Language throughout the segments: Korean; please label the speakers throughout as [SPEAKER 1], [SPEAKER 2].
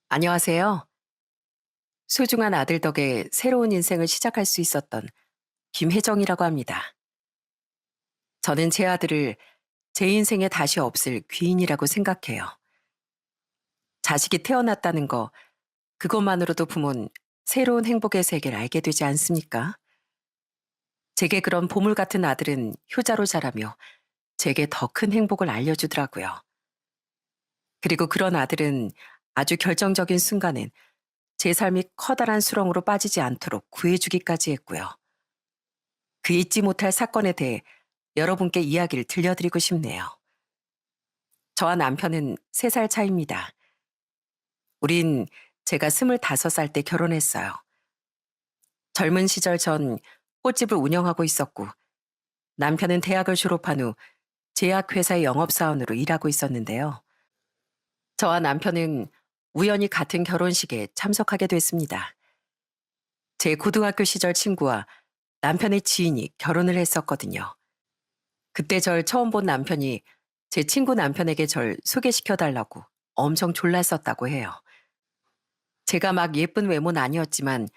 [SPEAKER 1] 안녕하세요. 소중한 아들 덕에 새로운 인생을 시작할 수 있었던 김혜정이라고 합니다. 저는 제 아들을 제 인생에 다시 없을 귀인이라고 생각해요. 자식이 태어났다는 거, 그것만으로도 부모는 새로운 행복의 세계를 알게 되지 않습니까? 제게 그런 보물 같은 아들은 효자로 자라며 제게 더 큰 행복을 알려주더라고요. 그리고 그런 아들은 아주 결정적인 순간엔 제 삶이 커다란 수렁으로 빠지지 않도록 구해주기까지 했고요. 그 잊지 못할 사건에 대해 여러분께 이야기를 들려드리고 싶네요. 저와 남편은 3살 차이입니다. 우린 제가 25살 때 결혼했어요. 젊은 시절 전 꽃집을 운영하고 있었고 남편은 대학을 졸업한 후 제약회사의 영업사원으로 일하고 있었는데요. 저와 남편은 우연히 같은 결혼식에 참석하게 됐습니다. 제 고등학교 시절 친구와 남편의 지인이 결혼을 했었거든요. 그때 절 처음 본 남편이 제 친구 남편에게 절 소개시켜 달라고 엄청 졸랐었다고 해요. 제가 막 예쁜 외모는 아니었지만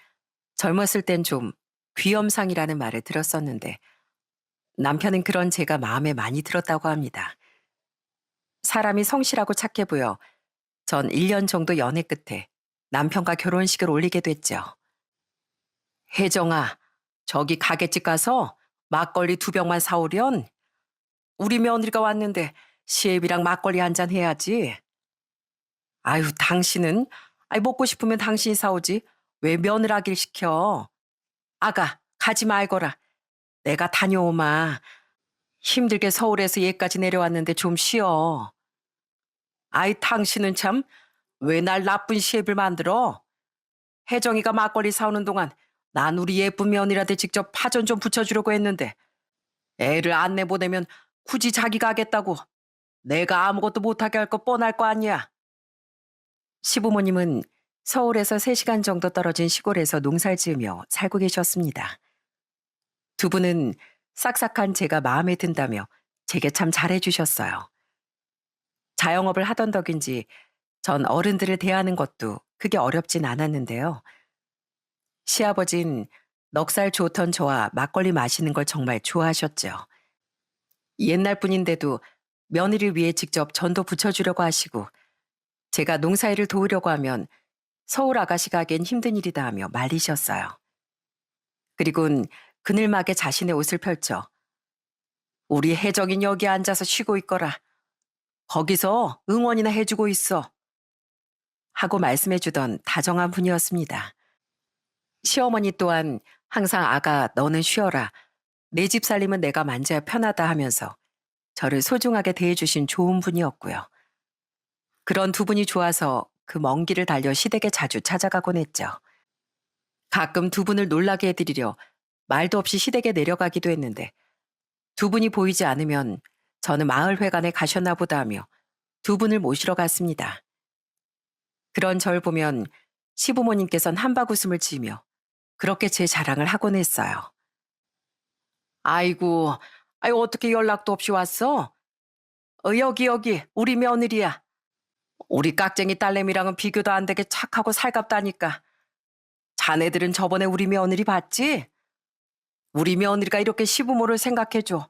[SPEAKER 1] 젊었을 땐 좀 귀염상이라는 말을 들었었는데 남편은 그런 제가 마음에 많이 들었다고 합니다. 사람이 성실하고 착해 보여 전 1년 정도 연애 끝에 남편과 결혼식을 올리게 됐죠. 혜정아, 저기 가게집 가서 막걸리 2병만 사오련? 우리 며느리가 왔는데 시애비랑 막걸리 한 잔 해야지. 아유, 당신은? 아이, 먹고 싶으면 당신이 사오지. 왜 며느라기를 시켜? 아가, 가지 말거라. 내가 다녀오마. 힘들게 서울에서 얘까지 내려왔는데 좀 쉬어. 아이, 당신은 참, 왜 날 나쁜 시애비를 만들어? 혜정이가 막걸리 사오는 동안 난 우리 예쁜 며느리한테 직접 파전 좀 붙여주려고 했는데 애를 안 내보내면 굳이 자기가 하겠다고 내가 아무것도 못하게 할 거 뻔할 거 아니야. 시부모님은 서울에서 3시간 정도 떨어진 시골에서 농사를 지으며 살고 계셨습니다. 두 분은 싹싹한 제가 마음에 든다며 제게 참 잘해주셨어요. 자영업을 하던 덕인지 전 어른들을 대하는 것도 크게 어렵진 않았는데요. 시아버진 넉살 좋던 저와 막걸리 마시는 걸 정말 좋아하셨죠. 옛날 분인데도 며느리를 위해 직접 전도 붙여주려고 하시고 제가 농사일을 도우려고 하면 서울 아가씨가 하기엔 힘든 일이다 하며 말리셨어요. 그리곤 그늘막에 자신의 옷을 펼쳐 우리 혜정인 여기 앉아서 쉬고 있거라. 거기서 응원이나 해주고 있어. 하고 말씀해주던 다정한 분이었습니다. 시어머니 또한 항상 아가 너는 쉬어라. 내 집 살림은 내가 만져야 편하다 하면서 저를 소중하게 대해주신 좋은 분이었고요. 그런 두 분이 좋아서 그 먼 길을 달려 시댁에 자주 찾아가곤 했죠. 가끔 두 분을 놀라게 해드리려 말도 없이 시댁에 내려가기도 했는데 두 분이 보이지 않으면 저는 마을회관에 가셨나 보다 하며 두 분을 모시러 갔습니다. 그런 절 보면 시부모님께선 한바구음을 지으며 그렇게 제 자랑을 하곤 했어요. 아이고, 아이고 어떻게 연락도 없이 왔어? 여기 우리 며느리야. 우리 깍쟁이 딸내미랑은 비교도 안 되게 착하고 살갑다니까. 자네들은 저번에 우리 며느리 봤지? 우리 며느리가 이렇게 시부모를 생각해줘.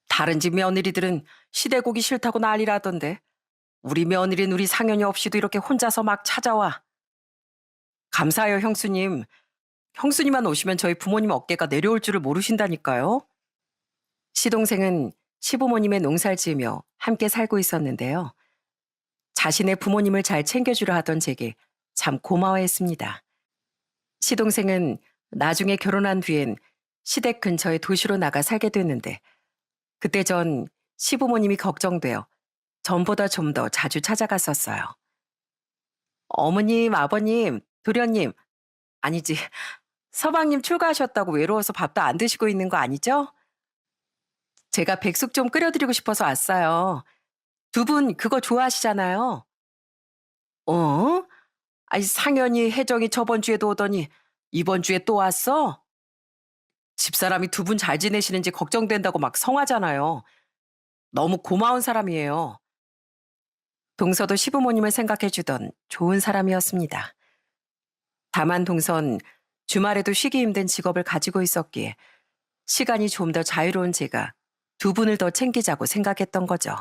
[SPEAKER 1] 다른 집 며느리들은 시댁 오기 싫다고 난리라던데 우리 며느리는 우리 상현이 없이도 이렇게 혼자서 막 찾아와. 감사해요, 형수님. 형수님만 오시면 저희 부모님 어깨가 내려올 줄을 모르신다니까요. 시동생은 시부모님의 농사를 지으며 함께 살고 있었는데요. 자신의 부모님을 잘 챙겨주려 하던 제게 참 고마워했습니다. 시동생은 나중에 결혼한 뒤엔 시댁 근처의 도시로 나가 살게 됐는데 그때 전 시부모님이 걱정되어 전보다 좀 더 자주 찾아갔었어요. 어머님, 아버님, 도련님, 아니지, 서방님 출가하셨다고 외로워서 밥도 안 드시고 있는 거 아니죠? 제가 백숙 좀 끓여드리고 싶어서 왔어요. 두 분 그거 좋아하시잖아요. 어? 아니, 상현이, 혜정이 저번 주에도 오더니 이번 주에 또 왔어? 집사람이 두 분 잘 지내시는지 걱정된다고 막 성하잖아요. 너무 고마운 사람이에요. 동서도 시부모님을 생각해주던 좋은 사람이었습니다. 다만 동선 주말에도 쉬기 힘든 직업을 가지고 있었기에 시간이 좀 더 자유로운 제가 두 분을 더 챙기자고 생각했던 거죠.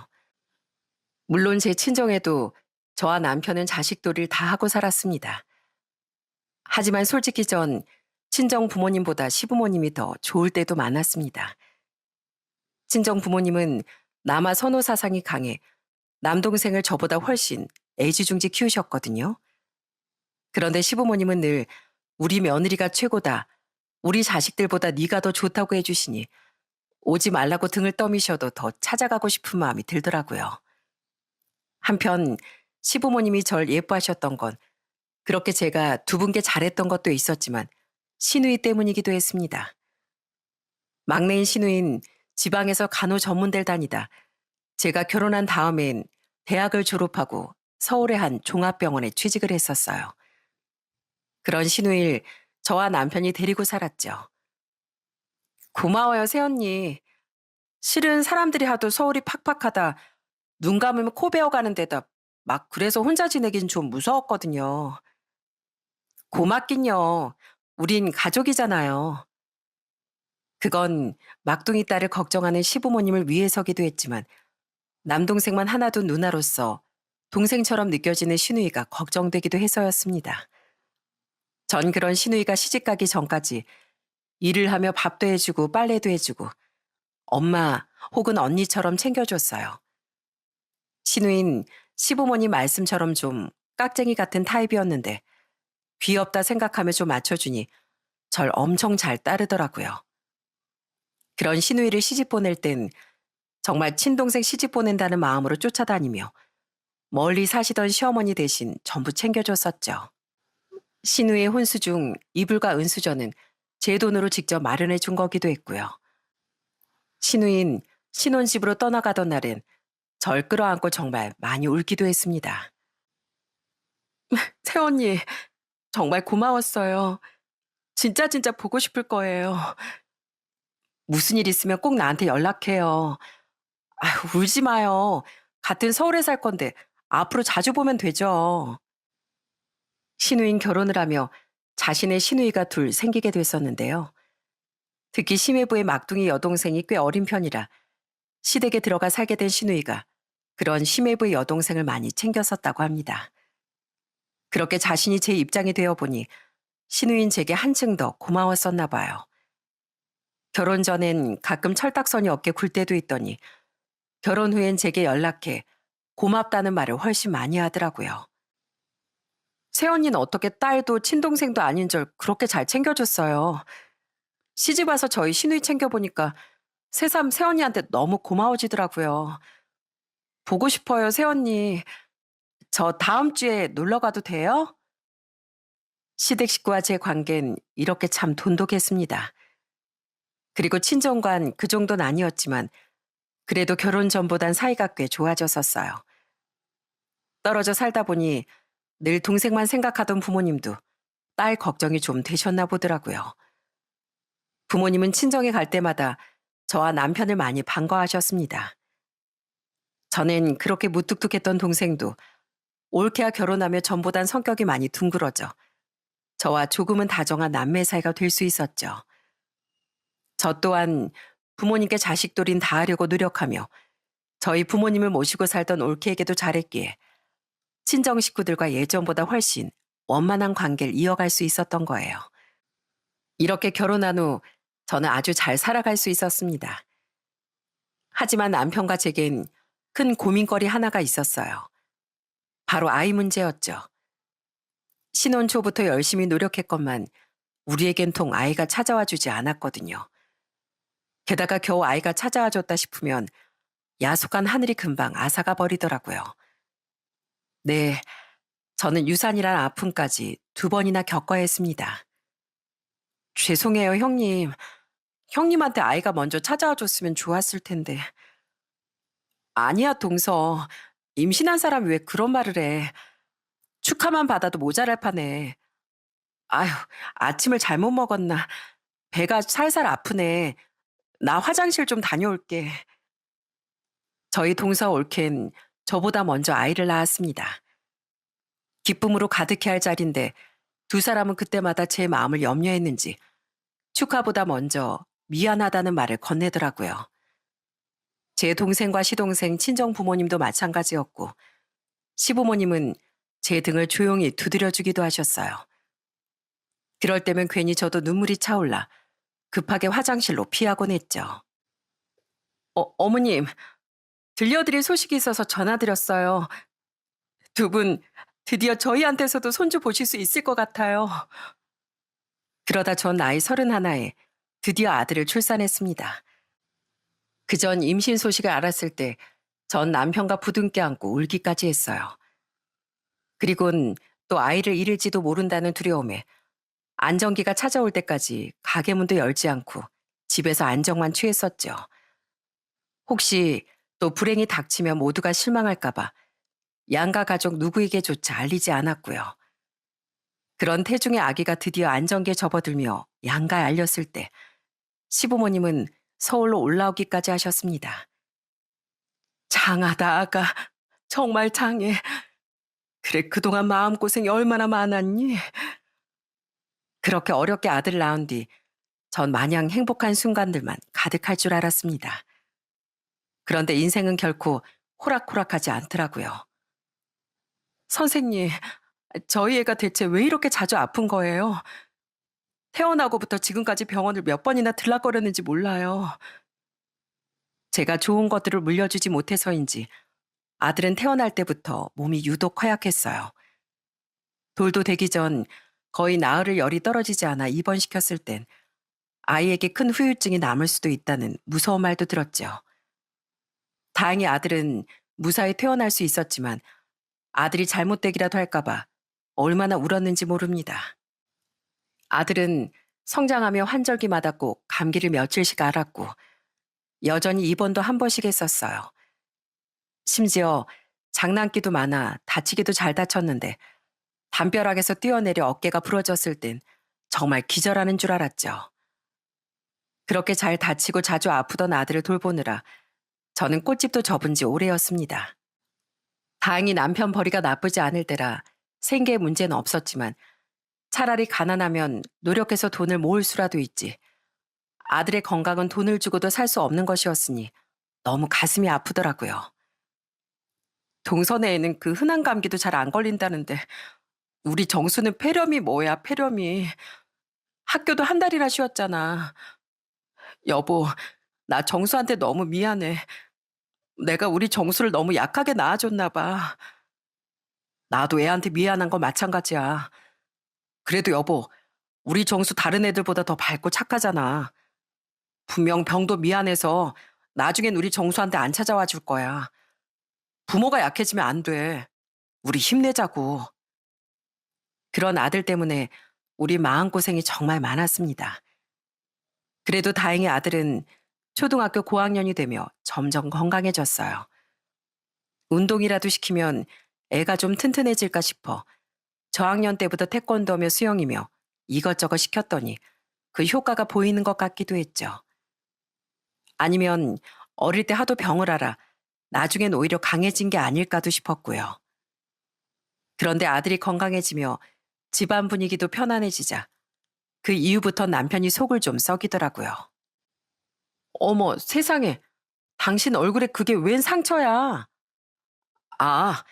[SPEAKER 1] 물론 제 친정에도 저와 남편은 자식돌이를 다 하고 살았습니다. 하지만 솔직히 전 친정 부모님보다 시부모님이 더 좋을 때도 많았습니다. 친정 부모님은 남아 선호 사상이 강해 남동생을 저보다 훨씬 애지중지 키우셨거든요. 그런데 시부모님은 늘 우리 며느리가 최고다. 우리 자식들보다 네가 더 좋다고 해주시니 오지 말라고 등을 떠미셔도 더 찾아가고 싶은 마음이 들더라고요. 한편 시부모님이 절 예뻐하셨던 건 그렇게 제가 두 분께 잘했던 것도 있었지만 시누이 때문이기도 했습니다. 막내인 시누인 지방에서 간호 전문대를 다니다 제가 결혼한 다음엔 대학을 졸업하고 서울의 한 종합병원에 취직을 했었어요. 그런 시누이를 저와 남편이 데리고 살았죠. 고마워요, 새언니. 실은 사람들이 하도 서울이 팍팍하다 눈 감으면 코 베어가는 데다 막 그래서 혼자 지내긴 좀 무서웠거든요. 고맙긴요. 우린 가족이잖아요. 그건 막둥이 딸을 걱정하는 시부모님을 위해서기도 했지만 남동생만 하나 둔 누나로서 동생처럼 느껴지는 시누이가 걱정되기도 해서였습니다. 전 그런 시누이가 시집가기 전까지 일을 하며 밥도 해주고 빨래도 해주고 엄마 혹은 언니처럼 챙겨줬어요. 시누인 시부모님 말씀처럼 좀 깍쟁이 같은 타입이었는데 귀엽다 생각하며 좀 맞춰주니 절 엄청 잘 따르더라고요. 그런 시누이를 시집 보낼 땐 정말 친동생 시집 보낸다는 마음으로 쫓아다니며 멀리 사시던 시어머니 대신 전부 챙겨줬었죠. 시누이의 혼수 중 이불과 은수저는 제 돈으로 직접 마련해 준 거기도 했고요. 시누인 신혼집으로 떠나가던 날엔 절 끌어안고 정말 많이 울기도 했습니다. 새언니, 정말 고마웠어요. 진짜 보고 싶을 거예요. 무슨 일 있으면 꼭 나한테 연락해요. 아휴, 울지 마요. 같은 서울에 살 건데 앞으로 자주 보면 되죠. 시누인 결혼을 하며 자신의 시누이가 둘 생기게 됐었는데요. 특히 심해부의 막둥이 여동생이 꽤 어린 편이라 시댁에 들어가 살게 된 시누이가 그런 심해부의 여동생을 많이 챙겼었다고 합니다. 그렇게 자신이 제 입장이 되어 보니 시누인 제게 한층 더 고마웠었나 봐요. 결혼 전엔 가끔 철딱서니 어깨 굴 때도 있더니 결혼 후엔 제게 연락해 고맙다는 말을 훨씬 많이 하더라고요. 새언니는 어떻게 딸도 친동생도 아닌 절 그렇게 잘 챙겨줬어요. 시집 와서 저희 시누이 챙겨보니까 새삼 새언니한테 너무 고마워지더라고요. 보고 싶어요, 새언니. 저 다음 주에 놀러 가도 돼요? 시댁 식구와 제 관계는 이렇게 참 돈독했습니다. 그리고 친정관 그 정도는 아니었지만 그래도 결혼 전보단 사이가 꽤 좋아졌었어요. 떨어져 살다 보니 늘 동생만 생각하던 부모님도 딸 걱정이 좀 되셨나 보더라고요. 부모님은 친정에 갈 때마다 저와 남편을 많이 반가워하셨습니다. 전엔 그렇게 무뚝뚝했던 동생도 올케와 결혼하며 전보단 성격이 많이 둥그러져 저와 조금은 다정한 남매 사이가 될 수 있었죠. 저 또한 부모님께 자식돌인 다하려고 노력하며 저희 부모님을 모시고 살던 올케에게도 잘했기에 친정 식구들과 예전보다 훨씬 원만한 관계를 이어갈 수 있었던 거예요. 이렇게 결혼한 후 저는 아주 잘 살아갈 수 있었습니다. 하지만 남편과 제겐 큰 고민거리 하나가 있었어요. 바로 아이 문제였죠. 신혼 초부터 열심히 노력했건만 우리에겐 통 아이가 찾아와 주지 않았거든요. 게다가 겨우 아이가 찾아와 줬다 싶으면 야속한 하늘이 금방 앗아가 버리더라고요. 네, 저는 유산이란 아픔까지 두 번이나 겪어야 했습니다. 죄송해요, 형님. 형님한테 아이가 먼저 찾아와 줬으면 좋았을 텐데. 아니야, 동서. 임신한 사람이 왜 그런 말을 해. 축하만 받아도 모자랄 판에. 아휴, 아침을 잘못 먹었나. 배가 살살 아프네. 나 화장실 좀 다녀올게. 저희 동서 올케는 저보다 먼저 아이를 낳았습니다. 기쁨으로 가득해 할 자리인데 두 사람은 그때마다 제 마음을 염려했는지 축하보다 먼저 미안하다는 말을 건네더라고요. 제 동생과 시동생 친정 부모님도 마찬가지였고 시부모님은 제 등을 조용히 두드려주기도 하셨어요. 그럴 때면 괜히 저도 눈물이 차올라 급하게 화장실로 피하곤 했죠. 어머님, 들려드릴 소식이 있어서 전화드렸어요. 두 분 드디어 저희한테서도 손주 보실 수 있을 것 같아요. 그러다 전 나이 31에 드디어 아들을 출산했습니다. 그전 임신 소식을 알았을 때 전 남편과 부둥켜 안고 울기까지 했어요. 그리곤 또 아이를 잃을지도 모른다는 두려움에 안정기가 찾아올 때까지 가게 문도 열지 않고 집에서 안정만 취했었죠. 혹시 또 불행이 닥치면 모두가 실망할까봐 양가 가족 누구에게조차 알리지 않았고요. 그런 태중의 아기가 드디어 안정기에 접어들며 양가에 알렸을 때 시부모님은 서울로 올라오기까지 하셨습니다. 장하다 아가, 정말 장해. 그래 그동안 마음고생이 얼마나 많았니? 그렇게 어렵게 아들을 낳은 뒤 전 마냥 행복한 순간들만 가득할 줄 알았습니다. 그런데 인생은 결코 호락호락하지 않더라고요. 선생님, 저희 애가 대체 왜 이렇게 자주 아픈 거예요? 태어나고부터 지금까지 병원을 몇 번이나 들락거렸는지 몰라요. 제가 좋은 것들을 물려주지 못해서인지 아들은 태어날 때부터 몸이 유독 허약했어요. 돌도 되기 전 거의 나흘을 열이 떨어지지 않아 입원시켰을 땐 아이에게 큰 후유증이 남을 수도 있다는 무서운 말도 들었죠. 다행히 아들은 무사히 퇴원할 수 있었지만 아들이 잘못되기라도 할까봐 얼마나 울었는지 모릅니다. 아들은 성장하며 환절기 맞았고 감기를 며칠씩 앓았고 여전히 입원도 한 번씩 했었어요. 심지어 장난기도 많아 다치기도 잘 다쳤는데 담벼락에서 뛰어내려 어깨가 부러졌을 땐 정말 기절하는 줄 알았죠. 그렇게 잘 다치고 자주 아프던 아들을 돌보느라 저는 꽃집도 접은 지 오래였습니다. 다행히 남편 벌이가 나쁘지 않을 때라 생계에 문제는 없었지만 차라리 가난하면 노력해서 돈을 모을 수라도 있지. 아들의 건강은 돈을 주고도 살 수 없는 것이었으니 너무 가슴이 아프더라고요. 동선의 애는 그 흔한 감기도 잘 안 걸린다는데 우리 정수는 폐렴이 뭐야, 폐렴이. 학교도 한 달이나 쉬었잖아. 여보, 나 정수한테 너무 미안해. 내가 우리 정수를 너무 약하게 낳아줬나 봐. 나도 애한테 미안한 건 마찬가지야. 그래도 여보, 우리 정수 다른 애들보다 더 밝고 착하잖아. 분명 병도 미안해서 나중엔 우리 정수한테 안 찾아와 줄 거야. 부모가 약해지면 안 돼. 우리 힘내자고. 그런 아들 때문에 우리 마음고생이 정말 많았습니다. 그래도 다행히 아들은 초등학교 고학년이 되며 점점 건강해졌어요. 운동이라도 시키면 애가 좀 튼튼해질까 싶어 저학년 때부터 태권도며 수영이며 이것저것 시켰더니 그 효과가 보이는 것 같기도 했죠. 아니면 어릴 때 하도 병을 앓아 나중엔 오히려 강해진 게 아닐까도 싶었고요. 그런데 아들이 건강해지며 집안 분위기도 편안해지자 그 이후부터 남편이 속을 좀 썩이더라고요. 어머, 세상에. 당신 얼굴에 그게 웬 상처야? 아,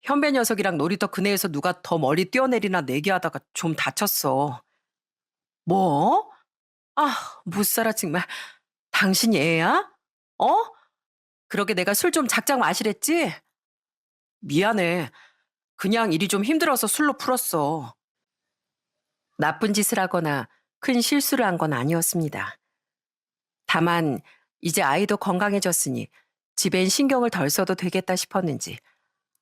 [SPEAKER 1] 현배 녀석이랑 놀이터 그네에서 누가 더 멀리 뛰어내리나 내기하다가 좀 다쳤어. 뭐? 아, 못 살아 정말. 당신이 애야? 어? 그러게 내가 술 좀 작작 마시랬지? 미안해. 그냥 일이 좀 힘들어서 술로 풀었어. 나쁜 짓을 하거나 큰 실수를 한 건 아니었습니다. 다만 이제 아이도 건강해졌으니 집엔 신경을 덜 써도 되겠다 싶었는지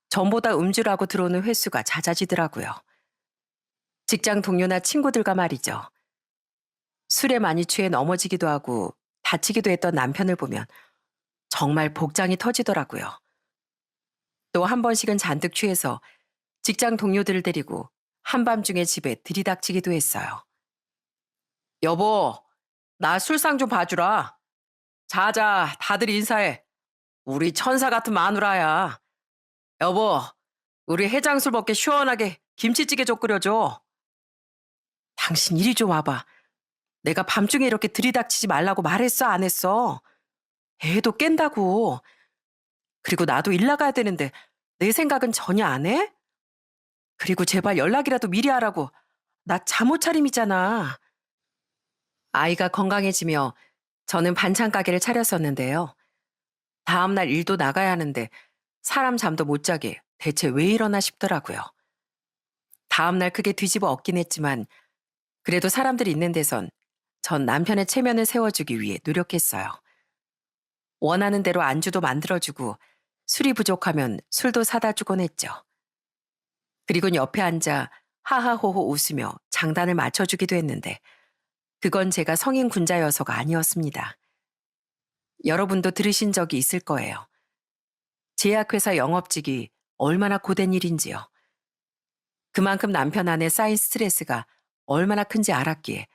[SPEAKER 1] 전보다 음주를 하고 들어오는 횟수가 잦아지더라고요. 직장 동료나 친구들과 말이죠. 술에 많이 취해 넘어지기도 하고 다치기도 했던 남편을 보면 정말 복장이 터지더라고요. 또 한 번씩은 잔뜩 취해서 직장 동료들을 데리고 한밤중에 집에 들이닥치기도 했어요. 여보, 나 술상 좀 봐주라. 자자, 다들 인사해. 우리 천사 같은 마누라야. 여보, 우리 해장술 먹게 시원하게 김치찌개 좀 끓여줘. 당신 이리 좀 와봐. 내가 밤중에 이렇게 들이닥치지 말라고 말했어, 안 했어? 애도 깬다고. 그리고 나도 일 나가야 되는데 내 생각은 전혀 안 해? 그리고 제발 연락이라도 미리 하라고. 나 잠옷 차림이잖아. 아이가 건강해지며 저는 반찬 가게를 차렸었는데요. 다음날 일도 나가야 하는데 사람 잠도 못 자게 대체 왜 이러나 싶더라고요. 다음날 크게 뒤집어 엎긴 했지만 그래도 사람들이 있는 데선 전 남편의 체면을 세워주기 위해 노력했어요. 원하는 대로 안주도 만들어주고 술이 부족하면 술도 사다 주곤 했죠. 그리고 옆에 앉아 하하호호 웃으며 장단을 맞춰주기도 했는데 그건 제가 성인 군자여서가 아니었습니다. 여러분도 들으신 적이 있을 거예요. 제약회사 영업직이 얼마나 고된 일인지요. 그만큼 남편 안에 쌓인 스트레스가 얼마나 큰지 알았기에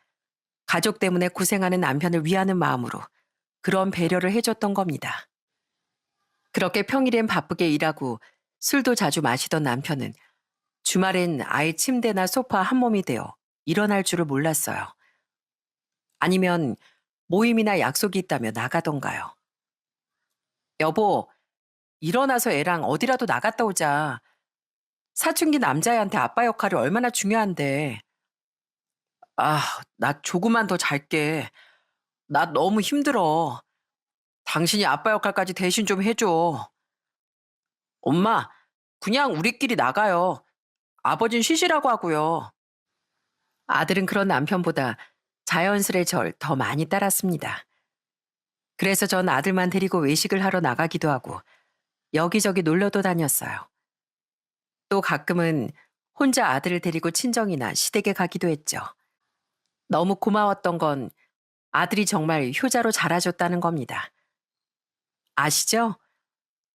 [SPEAKER 1] 가족 때문에 고생하는 남편을 위하는 마음으로 그런 배려를 해줬던 겁니다. 그렇게 평일엔 바쁘게 일하고 술도 자주 마시던 남편은 주말엔 아예 침대나 소파 한 몸이 되어 일어날 줄을 몰랐어요. 아니면 모임이나 약속이 있다며 나가던가요. 여보, 일어나서 애랑 어디라도 나갔다 오자. 사춘기 남자애한테 아빠 역할이 얼마나 중요한데. 아, 나 조금만 더 잘게. 나 너무 힘들어. 당신이 아빠 역할까지 대신 좀 해줘. 엄마, 그냥 우리끼리 나가요. 아버진 쉬시라고 하고요. 아들은 그런 남편보다 자연스레 절 더 많이 따랐습니다. 그래서 전 아들만 데리고 외식을 하러 나가기도 하고 여기저기 놀러도 다녔어요. 또 가끔은 혼자 아들을 데리고 친정이나 시댁에 가기도 했죠. 너무 고마웠던 건 아들이 정말 효자로 자라줬다는 겁니다. 아시죠?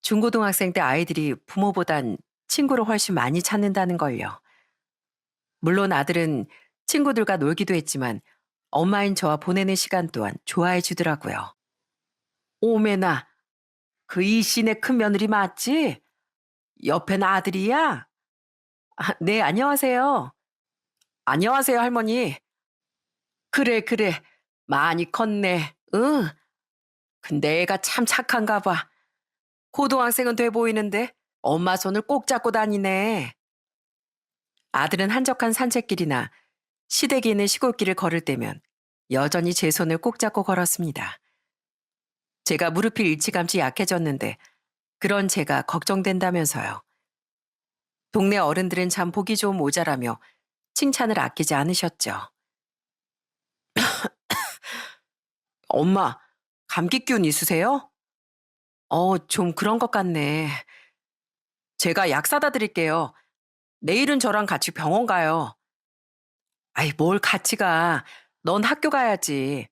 [SPEAKER 1] 중고등학생 때 아이들이 부모보단 친구를 훨씬 많이 찾는다는 걸요. 물론 아들은 친구들과 놀기도 했지만 엄마인 저와 보내는 시간 또한 좋아해 주더라고요. 오메나, 그 이씨네 큰 며느리 맞지? 옆에는 아들이야? 아, 네, 안녕하세요. 안녕하세요, 할머니. 그래, 그래. 많이 컸네. 응. 근데 애가 참 착한가 봐. 고등학생은 돼 보이는데 엄마 손을 꼭 잡고 다니네. 아들은 한적한 산책길이나 시댁이 있는 시골길을 걸을 때면 여전히 제 손을 꼭 잡고 걸었습니다. 제가 무릎이 일찌감치 약해졌는데 그런 제가 걱정된다면서요. 동네 어른들은 참 보기 좋은 모자라며 칭찬을 아끼지 않으셨죠. 엄마, 감기 기운 있으세요? 좀 그런 것 같네. 제가 약 사다 드릴게요. 내일은 저랑 같이 병원 가요. 아이, 뭘 같이 가. 넌 학교 가야지.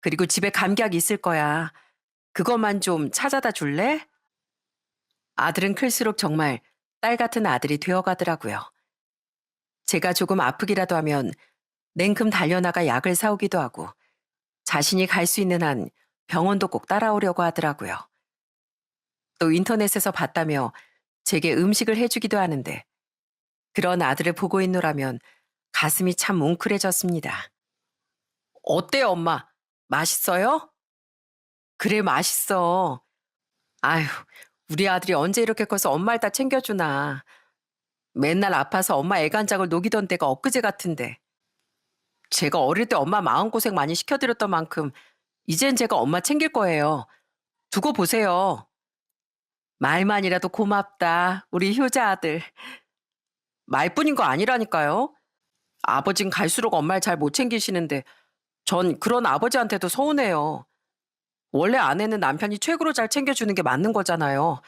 [SPEAKER 1] 그리고 집에 감기약 있을 거야. 그것만 좀 찾아다 줄래? 아들은 클수록 정말 딸 같은 아들이 되어가더라고요. 제가 조금 아프기라도 하면 냉큼 달려나가 약을 사오기도 하고 자신이 갈 수 있는 한 병원도 꼭 따라오려고 하더라고요. 또 인터넷에서 봤다며 제게 음식을 해주기도 하는데 그런 아들을 보고 있노라면 가슴이 참 뭉클해졌습니다. 어때요, 엄마? 맛있어요? 그래, 맛있어. 아휴, 우리 아들이 언제 이렇게 커서 엄마를 다 챙겨주나. 맨날 아파서 엄마 애간장을 녹이던 때가 엊그제 같은데. 제가 어릴 때 엄마 마음고생 많이 시켜드렸던 만큼 이젠 제가 엄마 챙길 거예요. 두고 보세요. 말만이라도 고맙다, 우리 효자 아들. 말뿐인 거 아니라니까요. 아버진 갈수록 엄마를 잘 못 챙기시는데 전 그런 아버지한테도 서운해요. 원래 아내는 남편이 최고로 잘 챙겨주는 게 맞는 거잖아요.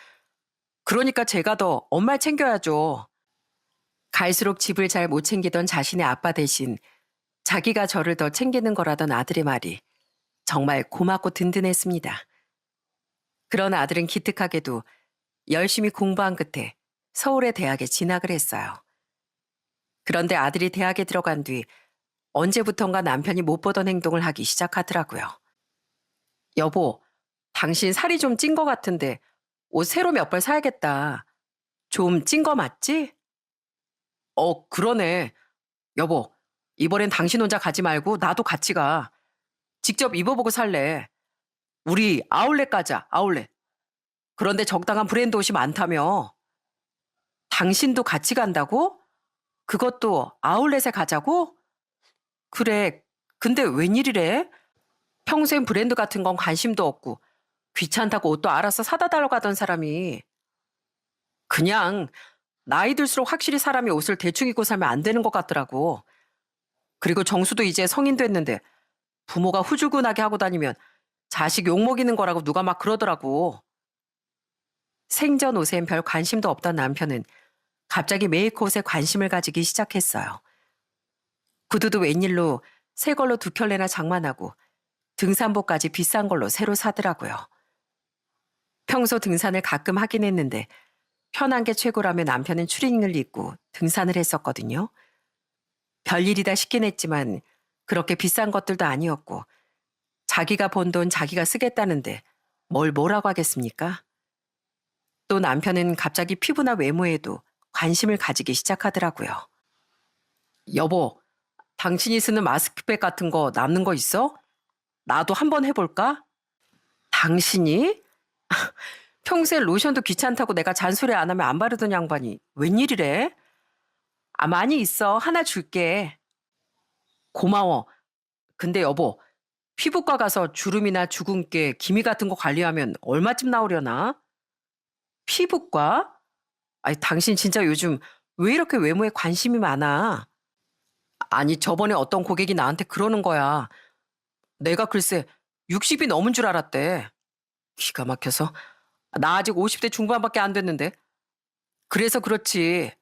[SPEAKER 1] 그러니까 제가 더 엄마를 챙겨야죠. 갈수록 집을 잘 못 챙기던 자신의 아빠 대신 자기가 저를 더 챙기는 거라던 아들의 말이 정말 고맙고 든든했습니다. 그런 아들은 기특하게도 열심히 공부한 끝에 서울의 대학에 진학을 했어요. 그런데 아들이 대학에 들어간 뒤 언제부턴가 남편이 못 보던 행동을 하기 시작하더라고요. 여보, 당신 살이 좀 찐 것 같은데 옷 새로 몇 벌 사야겠다. 좀 찐 거 맞지? 그러네. 여보, 이번엔 당신 혼자 가지 말고 나도 같이 가. 직접 입어보고 살래. 우리 아울렛 가자, 아울렛. 그런데 적당한 브랜드 옷이 많다며. 당신도 같이 간다고? 그것도 아울렛에 가자고? 그래. 근데 웬일이래? 평소엔 브랜드 같은 건 관심도 없고 귀찮다고 옷도 알아서 사다 달라고 하던 사람이 그냥 나이 들수록 확실히 사람이 옷을 대충 입고 살면 안 되는 것 같더라고. 그리고 정수도 이제 성인 됐는데 부모가 후줄근하게 하고 다니면 자식 욕먹이는 거라고 누가 막 그러더라고. 생전 옷엔 별 관심도 없던 남편은 갑자기 메이크업에 관심을 가지기 시작했어요. 구두도 웬일로 새 걸로 두 켤레나 장만하고 등산복까지 비싼 걸로 새로 사더라고요. 평소 등산을 가끔 하긴 했는데 편한 게 최고라며 남편은 추리닝을 입고 등산을 했었거든요. 별일이다 싶긴 했지만 그렇게 비싼 것들도 아니었고 자기가 번 돈 자기가 쓰겠다는데 뭘 뭐라고 하겠습니까? 또 남편은 갑자기 피부나 외모에도 관심을 가지기 시작하더라고요. 여보, 당신이 쓰는 마스크팩 같은 거 남는 거 있어? 나도 한번 해볼까? 당신이? 평소에 로션도 귀찮다고 내가 잔소리 안 하면 안 바르던 양반이 웬일이래? 아, 많이 있어. 하나 줄게. 고마워. 근데 여보, 피부과 가서 주름이나 주근깨, 기미 같은 거 관리하면 얼마쯤 나오려나? 피부과? 아니, 당신 진짜 요즘 왜 이렇게 외모에 관심이 많아? 아니, 저번에 어떤 고객이 나한테 그러는 거야. 내가 글쎄 60이 넘은 줄 알았대. 기가 막혀서. 나 아직 50대 중반밖에 안 됐는데. 그래서 그렇지.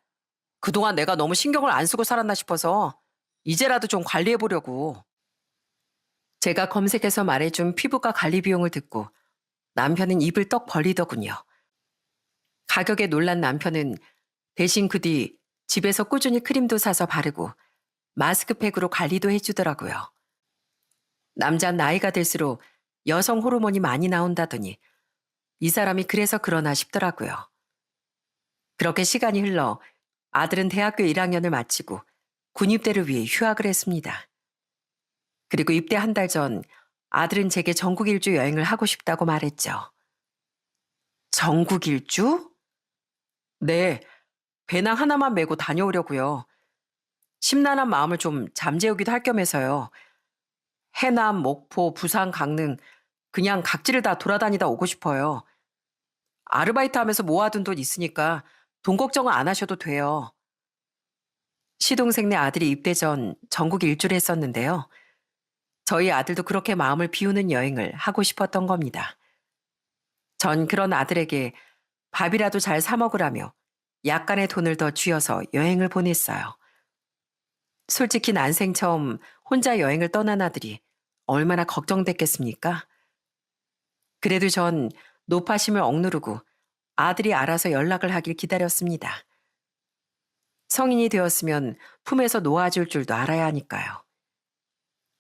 [SPEAKER 1] 그동안 내가 너무 신경을 안 쓰고 살았나 싶어서 이제라도 좀 관리해 보려고. 제가 검색해서 말해준 피부과 관리 비용을 듣고 남편은 입을 떡 벌리더군요. 가격에 놀란 남편은 대신 그 뒤 집에서 꾸준히 크림도 사서 바르고 마스크팩으로 관리도 해주더라고요. 남자 나이가 들수록 여성 호르몬이 많이 나온다더니 이 사람이 그래서 그러나 싶더라고요. 그렇게 시간이 흘러 아들은 대학교 1학년을 마치고 군입대를 위해 휴학을 했습니다. 그리고 입대 한 달 전 아들은 제게 전국 일주 여행을 하고 싶다고 말했죠. 전국 일주? 네, 배낭 하나만 메고 다녀오려고요. 심란한 마음을 좀 잠재우기도 할 겸해서요. 해남, 목포, 부산, 강릉 그냥 각지를 다 돌아다니다 오고 싶어요. 아르바이트 하면서 모아둔 돈 있으니까 돈 걱정은 안 하셔도 돼요. 시동생네 아들이 입대 전 전국 일주를 했었는데요. 저희 아들도 그렇게 마음을 비우는 여행을 하고 싶었던 겁니다. 전 그런 아들에게 밥이라도 잘 사 먹으라며 약간의 돈을 더 쥐어서 여행을 보냈어요. 솔직히 난생 처음 혼자 여행을 떠난 아들이 얼마나 걱정됐겠습니까? 그래도 전 노파심을 억누르고 아들이 알아서 연락을 하길 기다렸습니다. 성인이 되었으면 품에서 놓아줄 줄도 알아야 하니까요.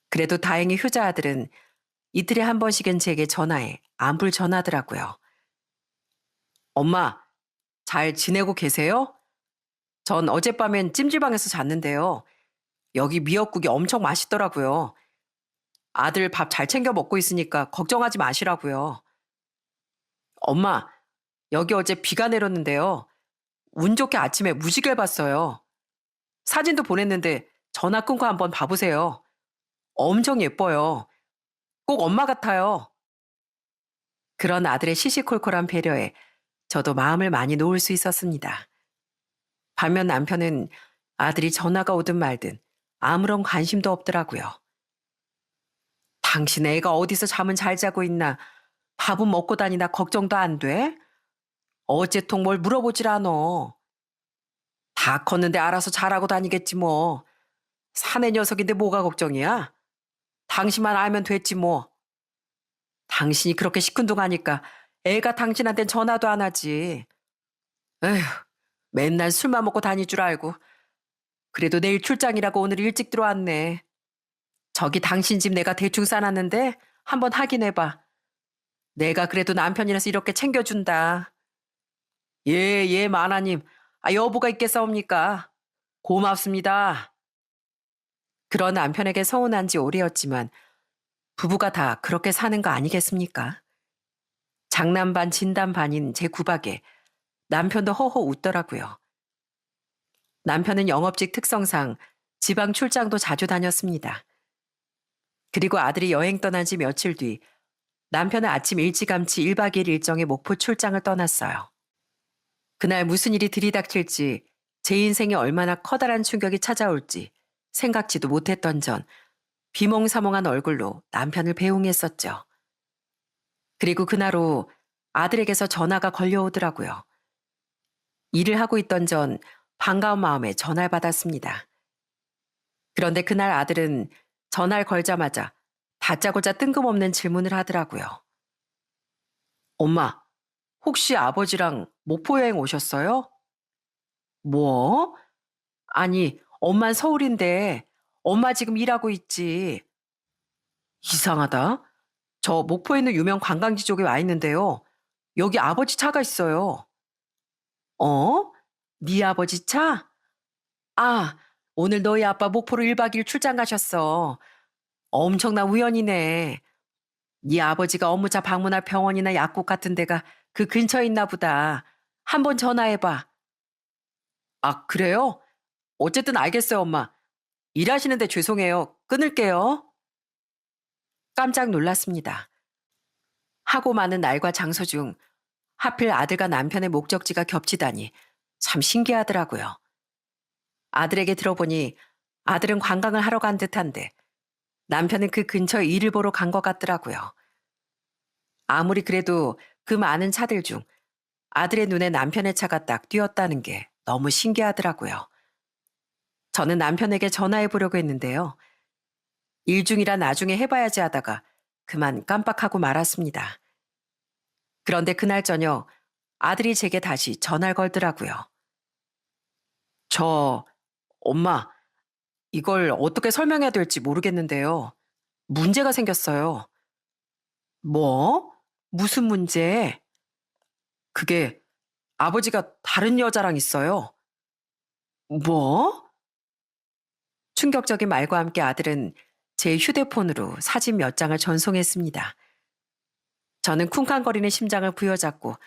[SPEAKER 1] 그래도 다행히 효자 아들은 이틀에 한 번씩은 제게 전화해 안부를 전하더라고요. 엄마, 잘 지내고 계세요? 전 어젯밤엔 찜질방에서 잤는데요. 여기 미역국이 엄청 맛있더라고요. 아들 밥 잘 챙겨 먹고 있으니까 걱정하지 마시라고요. 엄마, 여기 어제 비가 내렸는데요. 운 좋게 아침에 무지개를 봤어요. 사진도 보냈는데 전화 끊고 한번 봐보세요. 엄청 예뻐요. 꼭 엄마 같아요. 그런 아들의 시시콜콜한 배려에 저도 마음을 많이 놓을 수 있었습니다. 반면 남편은 아들이 전화가 오든 말든 아무런 관심도 없더라고요. 당신 애가 어디서 잠은 잘 자고 있나, 밥은 먹고 다니나 걱정도 안 돼? 어째통 뭘 물어보질 않어. 다 컸는데 알아서 잘하고 다니겠지 뭐. 사내 녀석인데 뭐가 걱정이야? 당신만 알면 됐지 뭐. 당신이 그렇게 시큰둥하니까 애가 당신한텐 전화도 안 하지. 에휴, 맨날 술만 먹고 다닐 줄 알고. 그래도 내일 출장이라고 오늘 일찍 들어왔네. 저기 당신 집 내가 대충 싸놨는데 한번 확인해봐. 내가 그래도 남편이라서 이렇게 챙겨준다. 예, 예, 마나님. 여부가 있겠사옵니까? 고맙습니다. 그런 남편에게 서운한 지 오래였지만 부부가 다 그렇게 사는 거 아니겠습니까? 장난 반 진담 반인 제 구박에 남편도 허허 웃더라고요. 남편은 영업직 특성상 지방 출장도 자주 다녔습니다. 그리고 아들이 여행 떠난 지 며칠 뒤 남편은 아침 일찌감치 1박 2일 일정의 목포 출장을 떠났어요. 그날 무슨 일이 들이닥칠지 제 인생에 얼마나 커다란 충격이 찾아올지 생각지도 못했던 전 비몽사몽한 얼굴로 남편을 배웅했었죠. 그리고 그날 후 아들에게서 전화가 걸려오더라고요. 일을 하고 있던 전 반가운 마음에 전화를 받았습니다. 그런데 그날 아들은 전화를 걸자마자 다짜고짜 뜬금없는 질문을 하더라고요. 엄마, 혹시 아버지랑 목포 여행 오셨어요? 뭐? 아니, 엄만 서울인데 엄마 지금 일하고 있지. 이상하다. 저 목포에 있는 유명 관광지 쪽에 와 있는데요. 여기 아버지 차가 있어요. 어? 네 아버지 차? 아, 오늘 너희 아빠 목포로 1박 2일 출장 가셨어. 엄청난 우연이네. 네 아버지가 업무차 방문할 병원이나 약국 같은 데가 그 근처에 있나 보다. 한번 전화해봐. 아, 그래요? 어쨌든 알겠어요, 엄마. 일하시는데 죄송해요. 끊을게요. 깜짝 놀랐습니다. 하고 많은 날과 장소 중 하필 아들과 남편의 목적지가 겹치다니 참 신기하더라고요. 아들에게 들어보니 아들은 관광을 하러 간 듯한데 남편은 그 근처에 일을 보러 간 것 같더라고요. 아무리 그래도 그 많은 차들 중 아들의 눈에 남편의 차가 딱 띄었다는 게 너무 신기하더라고요. 저는 남편에게 전화해 보려고 했는데요. 일 중이라 나중에 해봐야지 하다가 그만 깜빡하고 말았습니다. 그런데 그날 저녁 아들이 제게 다시 전화를 걸더라고요. 저, 엄마, 이걸 어떻게 설명해야 될지 모르겠는데요. 문제가 생겼어요. 뭐? 무슨 문제? 그게 아버지가 다른 여자랑 있어요. 뭐? 충격적인 말과 함께 아들은 제 휴대폰으로 사진 몇 장을 전송했습니다. 저는 쿵쾅거리는 심장을 부여잡고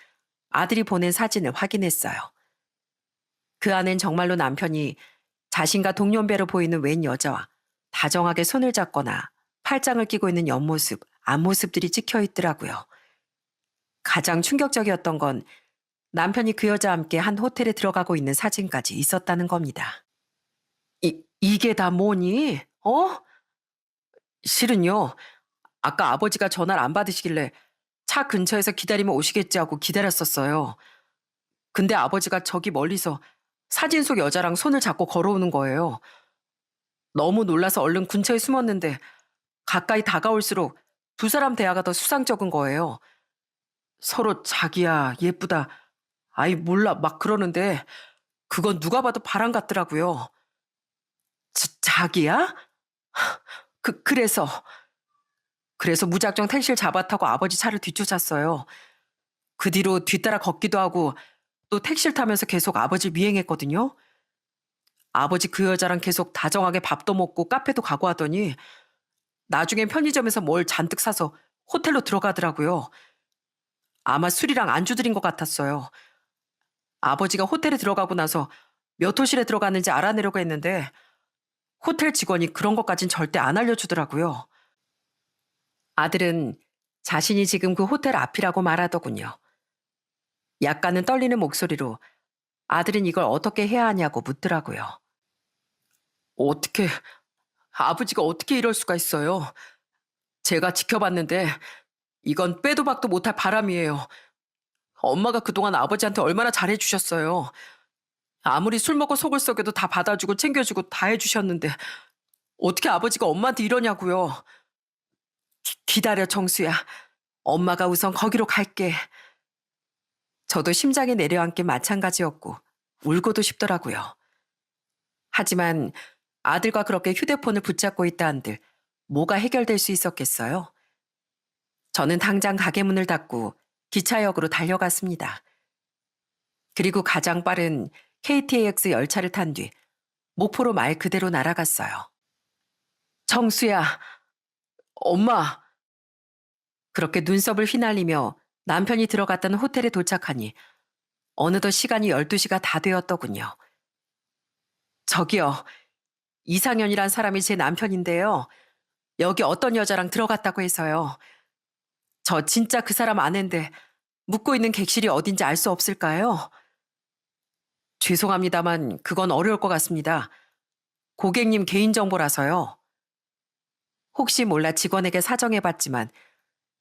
[SPEAKER 1] 아들이 보낸 사진을 확인했어요. 그 안엔 정말로 남편이 자신과 동년배로 보이는 웬 여자와 다정하게 손을 잡거나 팔짱을 끼고 있는 옆모습, 앞모습들이 찍혀 있더라고요. 가장 충격적이었던 건 남편이 그 여자와 함께 한 호텔에 들어가고 있는 사진까지 있었다는 겁니다. 이게 다 뭐니? 어? 실은요, 아까 아버지가 전화를 안 받으시길래 차 근처에서 기다리면 오시겠지 하고 기다렸었어요. 근데 아버지가 저기 멀리서 사진 속 여자랑 손을 잡고 걸어오는 거예요. 너무 놀라서 얼른 근처에 숨었는데 가까이 다가올수록 두 사람 대화가 더 수상쩍은 거예요. 서로 자기야, 예쁘다, 아이 몰라 막 그러는데 그건 누가 봐도 바람 같더라고요. 자기야? 그래서 무작정 택시를 잡아 타고 아버지 차를 뒤쫓았어요. 그 뒤로 뒤따라 걷기도 하고 또 택시를 타면서 계속 아버지를 미행했거든요. 아버지 그 여자랑 계속 다정하게 밥도 먹고 카페도 가고 하더니 나중엔 편의점에서 뭘 잔뜩 사서 호텔로 들어가더라고요. 아마 술이랑 안주 들인 것 같았어요. 아버지가 호텔에 들어가고 나서 몇 호실에 들어갔는지 알아내려고 했는데 호텔 직원이 그런 것까진 절대 안 알려주더라고요. 아들은 자신이 지금 그 호텔 앞이라고 말하더군요. 약간은 떨리는 목소리로 아들은 이걸 어떻게 해야 하냐고 묻더라고요. 어떻게, 아버지가 어떻게 이럴 수가 있어요. 제가 지켜봤는데 이건 빼도 박도 못할 바람이에요. 엄마가 그동안 아버지한테 얼마나 잘해주셨어요. 아무리 술 먹고 속을 썩여도 다 받아주고 챙겨주고 다 해주셨는데 어떻게 아버지가 엄마한테 이러냐고요. 기다려, 정수야. 엄마가 우선 거기로 갈게. 저도 심장이 내려앉긴 마찬가지였고 울고도 싶더라고요. 하지만 아들과 그렇게 휴대폰을 붙잡고 있다 한들 뭐가 해결될 수 있었겠어요? 저는 당장 가게 문을 닫고 기차역으로 달려갔습니다. 그리고 가장 빠른 KTX 열차를 탄 뒤 목포로 말 그대로 날아갔어요. 정수야, 엄마. 그렇게 눈썹을 휘날리며 남편이 들어갔다는 호텔에 도착하니 어느덧 시간이 12시가 다 되었더군요. 저기요, 이상현이란 사람이 제 남편인데요. 여기 어떤 여자랑 들어갔다고 해서요. 저 진짜 그 사람 아는데 묵고 있는 객실이 어딘지 알 수 없을까요? 죄송합니다만 그건 어려울 것 같습니다. 고객님 개인정보라서요. 혹시 몰라 직원에게 사정해봤지만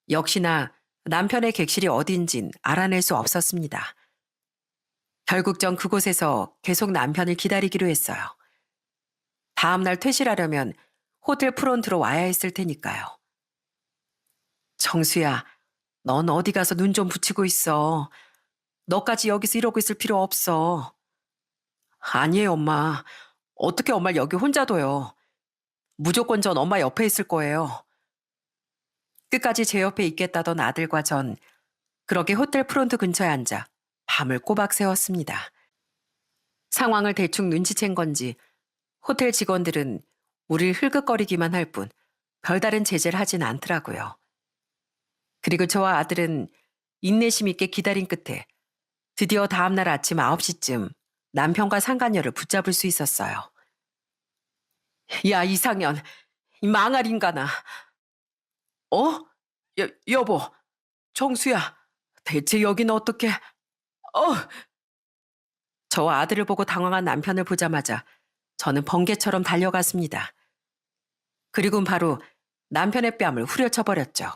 [SPEAKER 1] 역시나 남편의 객실이 어딘진 알아낼 수 없었습니다. 결국 전 그곳에서 계속 남편을 기다리기로 했어요. 다음날 퇴실하려면 호텔 프론트로 와야 했을 테니까요. 정수야, 넌 어디 가서 눈 좀 붙이고 있어. 너까지 여기서 이러고 있을 필요 없어. 아니에요, 엄마. 어떻게 엄마를 여기 혼자 둬요. 무조건 전 엄마 옆에 있을 거예요. 끝까지 제 옆에 있겠다던 아들과 전 그렇게 호텔 프론트 근처에 앉아 밤을 꼬박 새웠습니다. 상황을 대충 눈치챈 건지 호텔 직원들은 우릴 흘끗거리기만 할 뿐 별다른 제재를 하진 않더라고요. 그리고 저와 아들은 인내심 있게 기다린 끝에 드디어 다음날 아침 9시쯤 남편과 상간녀를 붙잡을 수 있었어요. 야, 이상현, 이 망할 인간아. 어? 여보, 정수야, 대체 여기는 어떻게? 저와 아들을 보고 당황한 남편을 보자마자 저는 번개처럼 달려갔습니다. 그리고는 바로 남편의 뺨을 후려쳐버렸죠.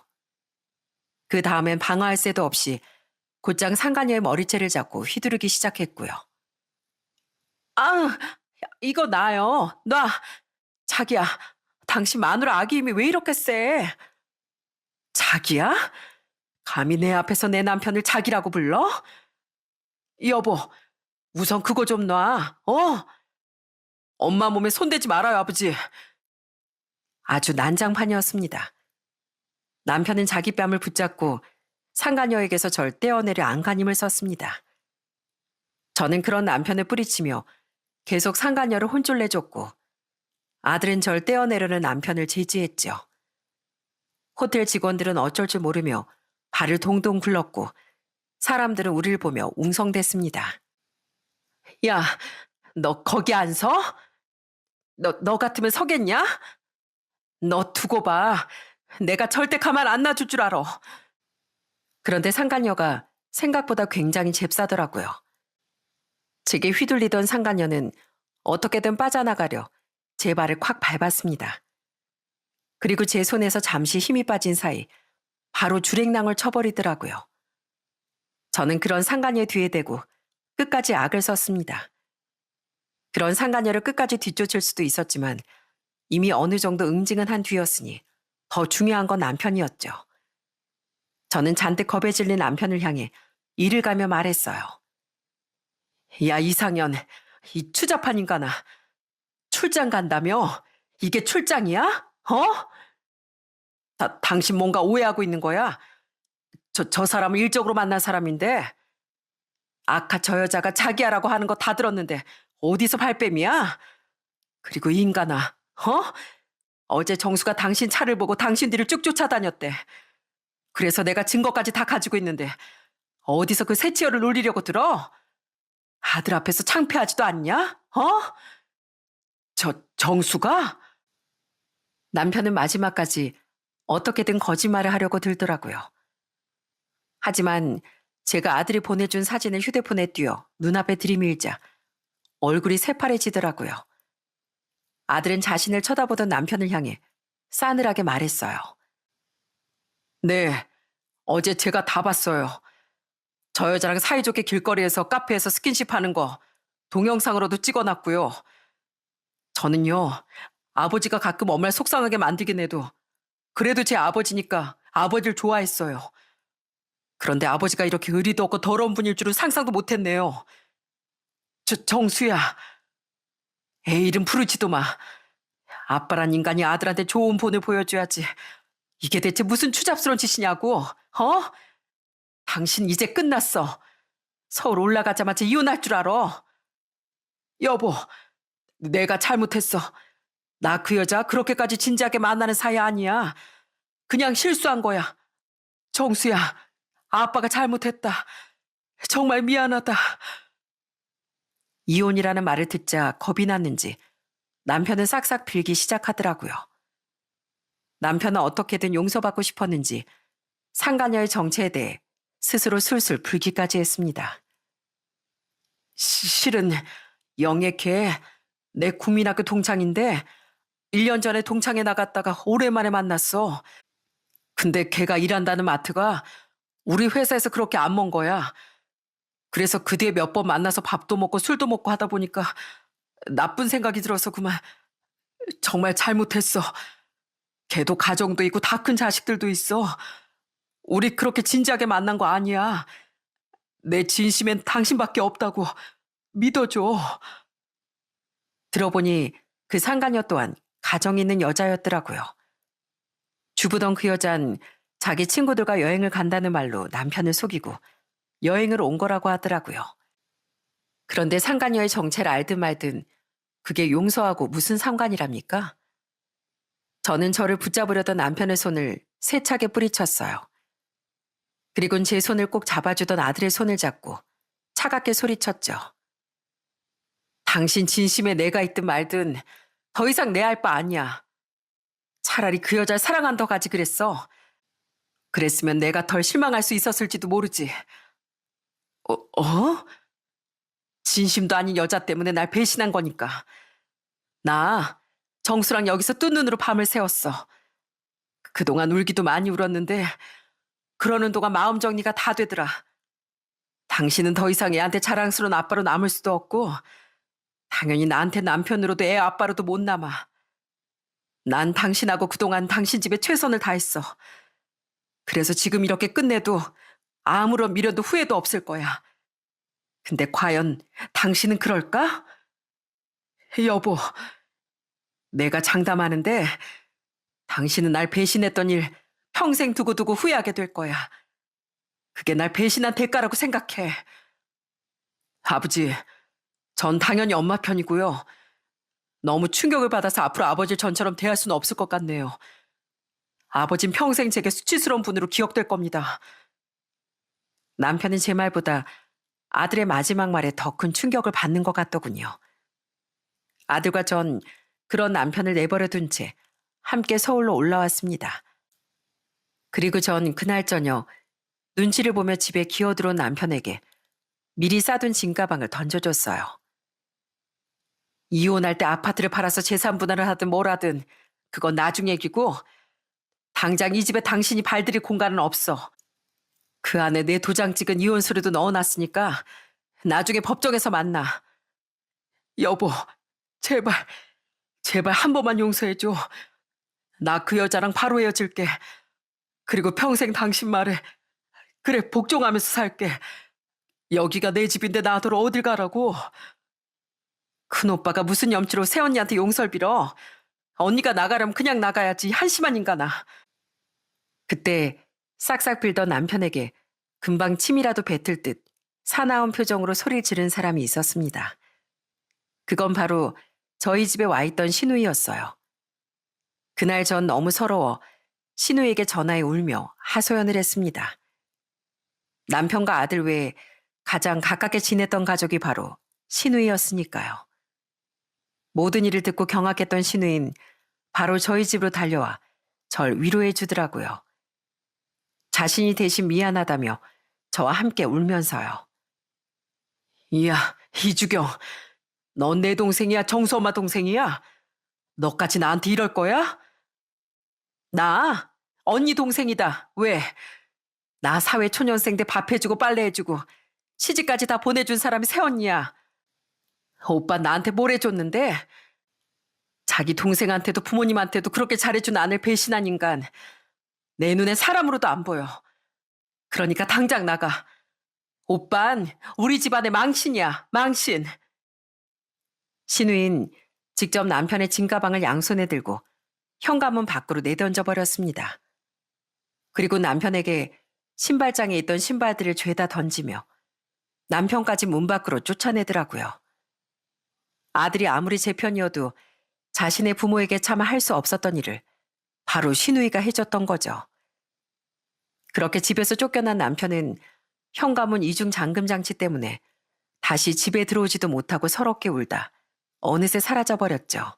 [SPEAKER 1] 그 다음엔 방어할 새도 없이 곧장 상간녀의 머리채를 잡고 휘두르기 시작했고요. 아, 이거 나요. 놔. 자기야, 당신 마누라 아기 힘이 왜 이렇게 세? 자기야? 감히 내 앞에서 내 남편을 자기라고 불러? 여보, 우선 그거 좀 놔. 엄마 몸에 손대지 말아요, 아버지. 아주 난장판이었습니다. 남편은 자기 뺨을 붙잡고 상간녀에게서 절 떼어내려 안간힘을 썼습니다. 저는 그런 남편을 뿌리치며 계속 상간녀를 혼쭐 내줬고 아들은 절 떼어내려는 남편을 제지했죠. 호텔 직원들은 어쩔 줄 모르며 발을 동동 굴렀고 사람들은 우리를 보며 웅성댔습니다. 야, 너 거기 안 서? 너 같으면 서겠냐? 너 두고 봐. 내가 절대 가만 안 놔줄 줄 알아. 그런데 상간녀가 생각보다 굉장히 잽싸더라고요. 제게 휘둘리던 상간녀는 어떻게든 빠져나가려 제 발을 콱 밟았습니다. 그리고 제 손에서 잠시 힘이 빠진 사이 바로 주랭랑을 쳐버리더라고요. 저는 그런 상간녀 뒤에 대고 끝까지 악을 썼습니다. 그런 상간녀를 끝까지 뒤쫓을 수도 있었지만 이미 어느 정도 응징은 한 뒤였으니 더 중요한 건 남편이었죠. 저는 잔뜩 겁에 질린 남편을 향해 이를 가며 말했어요. 야, 이상현, 이 추잡한 인간아. 출장 간다며? 이게 출장이야? 당신 뭔가 오해하고 있는 거야? 저 사람을 일적으로 만난 사람인데 아까 저 여자가 자기야라고 하는 거 다 들었는데 어디서 발뺌이야? 그리고 이 인간아, 어제 정수가 당신 차를 보고 당신 뒤를 쭉 쫓아다녔대. 그래서 내가 증거까지 다 가지고 있는데 어디서 그 새치어를 놀리려고 들어? 아들 앞에서 창피하지도 않냐? 정수가? 남편은 마지막까지 어떻게든 거짓말을 하려고 들더라고요. 하지만 제가 아들이 보내준 사진을 휴대폰에 띄워 눈앞에 들이밀자 얼굴이 새파래지더라고요. 아들은 자신을 쳐다보던 남편을 향해 싸늘하게 말했어요. 네, 어제 제가 다 봤어요. 저 여자랑 사이좋게 길거리에서 카페에서 스킨십 하는 거 동영상으로도 찍어놨고요. 저는요, 아버지가 가끔 엄마를 속상하게 만들긴 해도 그래도 제 아버지니까 아버지를 좋아했어요. 그런데 아버지가 이렇게 의리도 없고 더러운 분일 줄은 상상도 못했네요. 정수야, 애 이름 부르지도 마. 아빠란 인간이 아들한테 좋은 본을 보여줘야지. 이게 대체 무슨 추잡스러운 짓이냐고, 당신 이제 끝났어. 서울 올라가자마자 이혼할 줄 알아. 여보, 내가 잘못했어. 나 그 여자 그렇게까지 진지하게 만나는 사이 아니야. 그냥 실수한 거야. 정수야, 아빠가 잘못했다. 정말 미안하다. 이혼이라는 말을 듣자 겁이 났는지 남편은 싹싹 빌기 시작하더라고요. 남편은 어떻게든 용서받고 싶었는지 상간녀의 정체에 대해 스스로 술술 불기까지 했습니다. 실은 영애 걔내 국민학교 동창인데 1년 전에 동창회 나갔다가 오랜만에 만났어. 근데 걔가 일한다는 마트가 우리 회사에서 그렇게 안 먼 거야. 그래서 그 뒤에 몇 번 만나서 밥도 먹고 술도 먹고 하다 보니까 나쁜 생각이 들어서 그만. 정말 잘못했어. 걔도 가정도 있고 다 큰 자식들도 있어. 우리 그렇게 진지하게 만난 거 아니야. 내 진심엔 당신밖에 없다고 믿어줘. 들어보니 그 상간녀 또한 가정 있는 여자였더라고요. 주부던 그 여잔 자기 친구들과 여행을 간다는 말로 남편을 속이고 여행을 온 거라고 하더라고요. 그런데 상간녀의 정체를 알든 말든 그게 용서하고 무슨 상관이랍니까? 저는 저를 붙잡으려던 남편의 손을 세차게 뿌리쳤어요. 그리고는 제 손을 꼭 잡아주던 아들의 손을 잡고 차갑게 소리쳤죠. 당신 진심에 내가 있든 말든 더 이상 내 알 바 아니야. 차라리 그 여자를 사랑한다고 하지 그랬어. 그랬으면 내가 덜 실망할 수 있었을지도 모르지. 어? 진심도 아닌 여자 때문에 날 배신한 거니까. 나 정수랑 여기서 뜬 눈으로 밤을 새웠어. 그동안 울기도 많이 울었는데 그러는 동안 마음 정리가 다 되더라. 당신은 더 이상 애한테 자랑스러운 아빠로 남을 수도 없고 당연히 나한테 남편으로도 애 아빠로도 못 남아. 난 당신하고 그동안 당신 집에 최선을 다했어. 그래서 지금 이렇게 끝내도 아무런 미련도 후회도 없을 거야. 근데 과연 당신은 그럴까? 여보, 내가 장담하는데 당신은 날 배신했던 일 평생 두고두고 후회하게 될 거야. 그게 날 배신한 대가라고 생각해. 아버지, 전 당연히 엄마 편이고요. 너무 충격을 받아서 앞으로 아버지 전처럼 대할 수는 없을 것 같네요. 아버진 평생 제게 수치스러운 분으로 기억될 겁니다. 남편은 제 말보다 아들의 마지막 말에 더 큰 충격을 받는 것 같더군요. 아들과 전 그런 남편을 내버려 둔 채 함께 서울로 올라왔습니다. 그리고 전 그날 저녁 눈치를 보며 집에 기어들어온 남편에게 미리 싸둔 짐가방을 던져줬어요. 이혼할 때 아파트를 팔아서 재산 분할을 하든 뭘 하든 그건 나중 얘기고 당장 이 집에 당신이 발들일 공간은 없어. 그 안에 내 도장 찍은 이혼 서류도 넣어놨으니까 나중에 법정에서 만나. 여보, 제발, 제발 한 번만 용서해줘. 나 그 여자랑 바로 헤어질게. 그리고 평생 당신 말에 그래 복종하면서 살게. 여기가 내 집인데 나더러 어딜 가라고. 큰오빠가 무슨 염치로 새언니한테 용서를 빌어. 언니가 나가려면 그냥 나가야지 한심한 인간아. 그때 싹싹 빌던 남편에게 금방 침이라도 뱉을 듯 사나운 표정으로 소리를 지른 사람이 있었습니다. 그건 바로 저희 집에 와 있던 신우이였어요. 그날 전 너무 서러워 신우에게 전화해 울며 하소연을 했습니다. 남편과 아들 외에 가장 가깝게 지냈던 가족이 바로 신우이였으니까요. 모든 일을 듣고 경악했던 신우인 바로 저희 집으로 달려와 절 위로해 주더라고요. 자신이 대신 미안하다며 저와 함께 울면서요. 이야, 이주경, 넌 내 동생이야? 정수 엄마 동생이야? 너까지 나한테 이럴 거야? 나 언니 동생이다. 왜? 나 사회초년생 때 밥해주고 빨래해주고 시집까지 다 보내준 사람이 새언니야. 오빠 나한테 뭘 해줬는데? 자기 동생한테도 부모님한테도 그렇게 잘해준 아내를 배신한 인간. 내 눈에 사람으로도 안 보여. 그러니까 당장 나가. 오빤 우리 집안의 망신이야. 망신. 신우인 직접 남편의 짐가방을 양손에 들고 현관문 밖으로 내던져 버렸습니다. 그리고 남편에게 신발장에 있던 신발들을 죄다 던지며 남편까지 문 밖으로 쫓아내더라고요. 아들이 아무리 제 편이어도 자신의 부모에게 차마 할 수 없었던 일을 바로 시누이가 해줬던 거죠. 그렇게 집에서 쫓겨난 남편은 현관문 이중 잠금 장치 때문에 다시 집에 들어오지도 못하고 서럽게 울다 어느새 사라져버렸죠.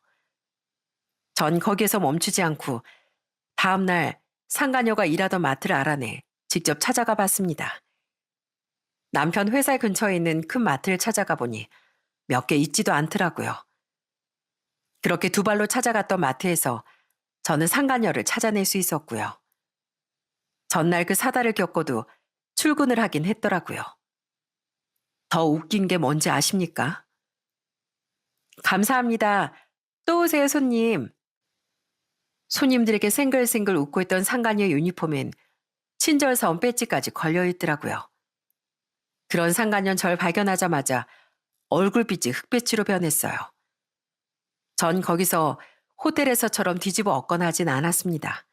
[SPEAKER 1] 전 거기에서 멈추지 않고 다음날 상가녀가 일하던 마트를 알아내 직접 찾아가 봤습니다. 남편 회사 근처에 있는 큰 마트를 찾아가 보니 몇 개 있지도 않더라고요. 그렇게 두 발로 찾아갔던 마트에서 저는 상가녀를 찾아낼 수 있었고요. 전날 그 사달을 겪고도 출근을 하긴 했더라고요. 더 웃긴 게 뭔지 아십니까? 감사합니다. 또 오세요, 손님. 손님들에게 생글생글 웃고 있던 상가녀 유니폼엔 친절사원 배지까지 걸려있더라고요. 그런 상가녀는 절 발견하자마자 얼굴빛이 흑빛으로 변했어요. 전 거기서 호텔에서처럼 뒤집어 엎거나 하진 않았습니다.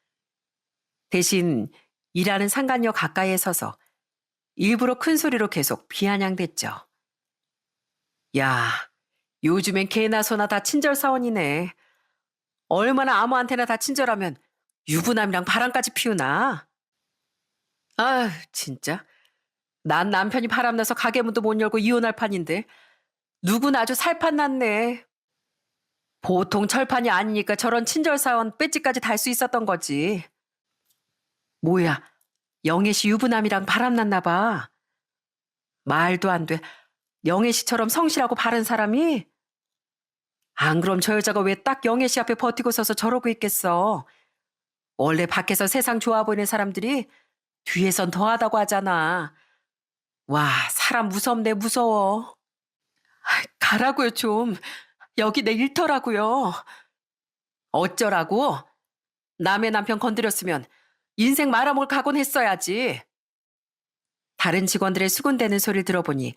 [SPEAKER 1] 대신 일하는 상가녀 가까이에 서서 일부러 큰 소리로 계속 비아냥댔죠. 야, 요즘엔 개나 소나 다 친절사원이네. 얼마나 아무한테나 다 친절하면 유부남이랑 바람까지 피우나? 아, 진짜. 난 남편이 바람나서 가게문도 못 열고 이혼할 판인데 누구나 아주 살판 났네. 보통 철판이 아니니까 저런 친절사원 배지까지 달 수 있었던 거지. 뭐야, 영애 씨 유부남이랑 바람났나 봐. 말도 안 돼. 영애 씨처럼 성실하고 바른 사람이? 안 그럼 저 여자가 왜 딱 영애 씨 앞에 버티고 서서 저러고 있겠어. 원래 밖에서 세상 좋아 보이는 사람들이 뒤에선 더하다고 하잖아. 와, 사람 무섭네, 무서워. 가라고요, 좀. 여기 내 일터라고요. 어쩌라고? 남의 남편 건드렸으면 인생 말아먹을 각오는 했어야지. 다른 직원들의 수군대는 소리를 들어보니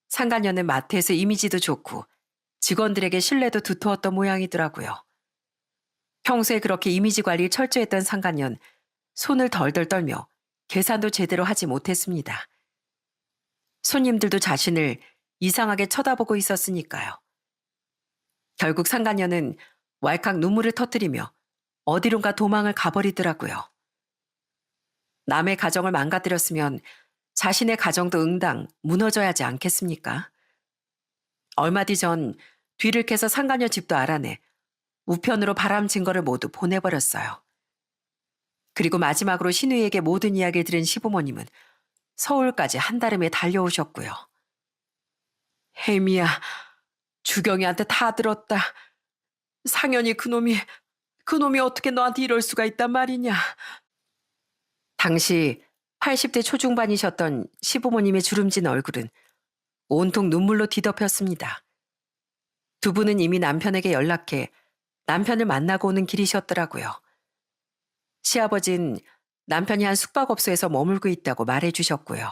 [SPEAKER 1] 상간녀는 마트에서 이미지도 좋고 직원들에게 신뢰도 두터웠던 모양이더라고요. 평소에 그렇게 이미지 관리 철저했던 상간녀는 손을 덜덜 떨며 계산도 제대로 하지 못했습니다. 손님들도 자신을 이상하게 쳐다보고 있었으니까요. 결국 상간녀는 왈칵 눈물을 터뜨리며 어디론가 도망을 가버리더라고요. 남의 가정을 망가뜨렸으면 자신의 가정도 응당 무너져야 하지 않겠습니까? 얼마 뒤 전 뒤를 캐서 상간녀 집도 알아내 우편으로 바람 증거를 모두 보내버렸어요. 그리고 마지막으로 신우이에게 모든 이야기를 들은 시부모님은 서울까지 한달음에 달려오셨고요. 혜미야, 주경이한테 다 들었다. 상현이 그놈이 어떻게 너한테 이럴 수가 있단 말이냐. 당시 80대 초중반이셨던 시부모님의 주름진 얼굴은 온통 눈물로 뒤덮였습니다. 두 분은 이미 남편에게 연락해 남편을 만나고 오는 길이셨더라고요. 시아버진 남편이 한 숙박업소에서 머물고 있다고 말해주셨고요.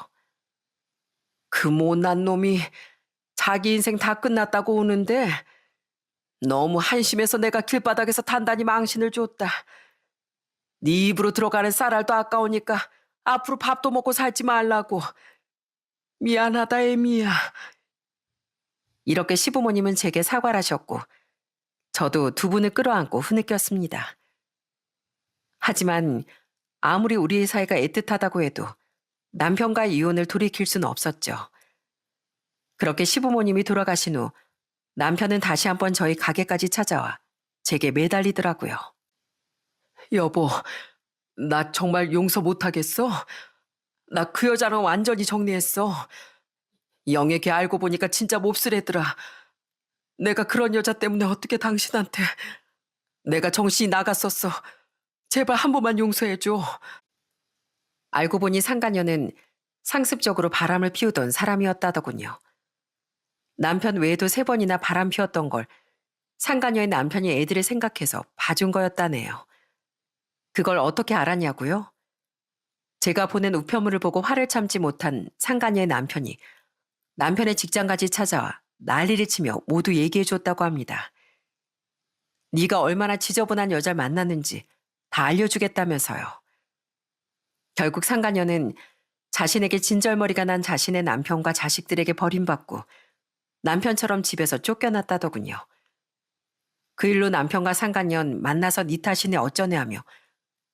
[SPEAKER 1] 그 못난 놈이 자기 인생 다 끝났다고 우는데 너무 한심해서 내가 길바닥에서 단단히 망신을 줬다. 네 입으로 들어가는 쌀알도 아까우니까 앞으로 밥도 먹고 살지 말라고. 미안하다, 애미야. 이렇게 시부모님은 제게 사과를 하셨고 저도 두 분을 끌어안고 흐느꼈습니다. 하지만 아무리 우리의 사이가 애틋하다고 해도 남편과의 이혼을 돌이킬 수는 없었죠. 그렇게 시부모님이 돌아가신 후 남편은 다시 한번 저희 가게까지 찾아와 제게 매달리더라고요. 여보, 나 정말 용서 못하겠어? 나 그 여자랑 완전히 정리했어. 영애 걔 알고 보니까 진짜 몹쓸애더라. 내가 그런 여자 때문에 어떻게 당신한테. 내가 정신이 나갔었어. 제발 한 번만 용서해줘. 알고 보니 상간녀는 상습적으로 바람을 피우던 사람이었다더군요. 남편 외에도 3번이나 바람 피웠던 걸 상간녀의 남편이 애들을 생각해서 봐준 거였다네요. 그걸 어떻게 알았냐고요? 제가 보낸 우편물을 보고 화를 참지 못한 상간녀의 남편이 남편의 직장까지 찾아와 난리를 치며 모두 얘기해줬다고 합니다. 네가 얼마나 지저분한 여자를 만났는지 다 알려주겠다면서요. 결국 상간녀는 자신에게 진절머리가 난 자신의 남편과 자식들에게 버림받고 남편처럼 집에서 쫓겨났다더군요. 그 일로 남편과 상간년 만나서 네 탓이네 어쩌네 하며